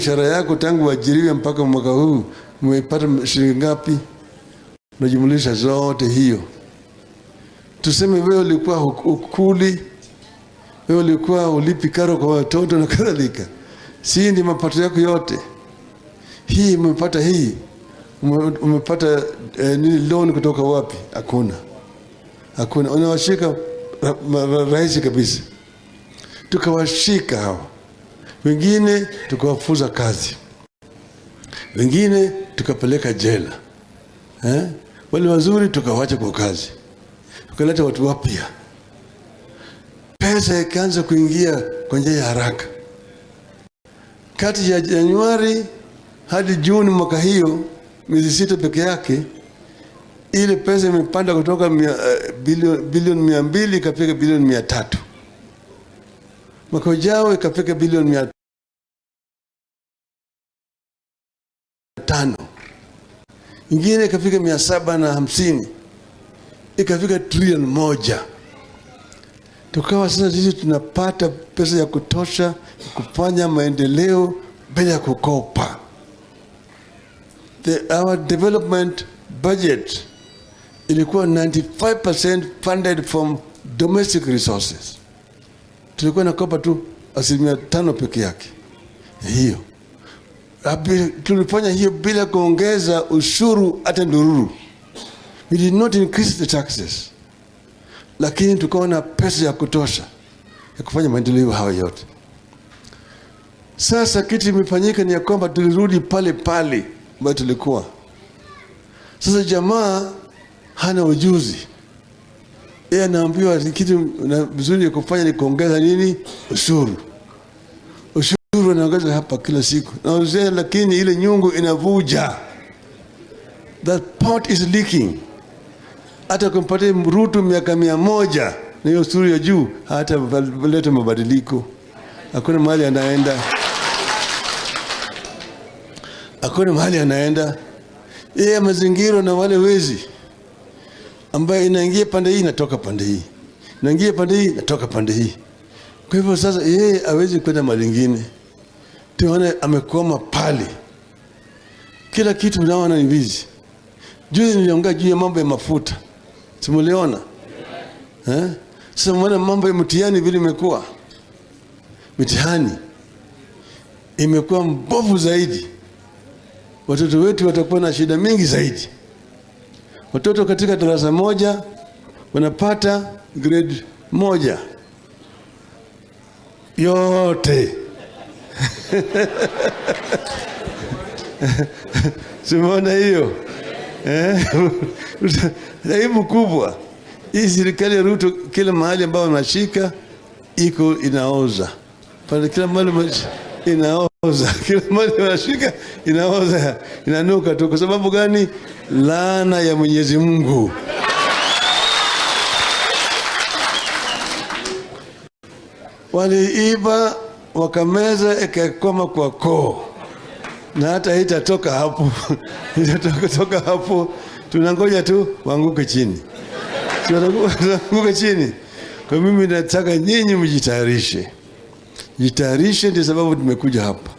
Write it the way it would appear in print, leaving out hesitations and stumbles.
mshahara yako tangu uajiriwe mpaka mwaka huu umepata shilingi ngapi? Unajumlisha zote hiyo. Tuseme wewe ulikuwa ukuli, wewe ulikuwa ulipi karo kwa watoto na kadhalika. Si ndi mapato yako yote. Hii umepata hii. Umepata nini loan kutoka wapi? Hakuna. Hakuna. Unawashika rahisi kabisa. Tukawashika hao. Wengine tukawafuza kazi. Wengine tukapeleka jela. Wale wazuri tukawacha kwa kazi. Tukaleta watu wapya. Pesa ikaanza kuingia kwa njia ya haraka. Kati ya Januari hadi Juni mwaka hiyo, miezi 6 peke yake, ile pesa imepanda kutoka bilioni 200 ikafika bilioni 300. Mwaka ujao ikafika bilioni 500. Ingine ikafika 750. Ikafika trilioni 1. Tukawa sasa sisi tunapata pesa ya kutosha kufanya maendeleo bila ya kukopa. Our development budget ilikuwa 95% funded from domestic resources. Tulikuwa nakopa tu 5% peke yake. Hiyo. Tulifanya hiyo bila kuongeza ushuru hata ndururu. We did not increase the taxes. Lakini tukawa na pesa ya kutosha ya kufanya maendeleo hayo yote. Sasa kitu imefanyika ni ya kwamba tulirudi pale pale ambapo tulikuwa. Sasa jamaa hana ujuzi. Yeye anaambiwa kitu vizuri ya kufanya ni kuongeza nini? Ushuru. Ushuru anaongeza hapa kila siku. Na uzee, lakini ile nyungu inavuja. That pot is leaking. Hata kumpatia Ruto miaka 100 na hiyo ushuru ya juu hata leta mabadiliko. Hakuna mahali anaenda. Hakuna mahali anaenda. Yeye mazingira na wale wezi ambaye inaingia pande hii natoka pande hii. Inaingia pande hii natoka pande hii. Kwa hivyo sasa yeye hawezi kwenda mahali nyingine. Tuone amekoma pale. Kila kitu unaona ni wizi. Juzi niliongea juu ya mambo ya mafuta. Simuliona? Sasa mwana mambo ya mtihani vile imekuwa. Mtihani imekuwa mbovu zaidi. Watoto wetu watakuwa na shida mingi zaidi. Watoto katika darasa moja wanapata grade 1 yote. Simona hiyo. Aibu kubwa. Hii serikali ya Ruto kila mahali ambao wanashika iko inaoza. Pale kila mahali inaoza. Kila mahali wanashika inaoza. Inanuka tu. Kwa sababu gani? Laana ya Mwenyezi Mungu. Waliiba wakameza ikakoma kwa koo. Na hata itatoka hapo. Itatoka hapo. Tunangoja tu uanguke chini. Uanguke chini. Kwa mimi nataka nyinyi mjitayarishe. Jitayarishe ndio sababu tumekuja hapa.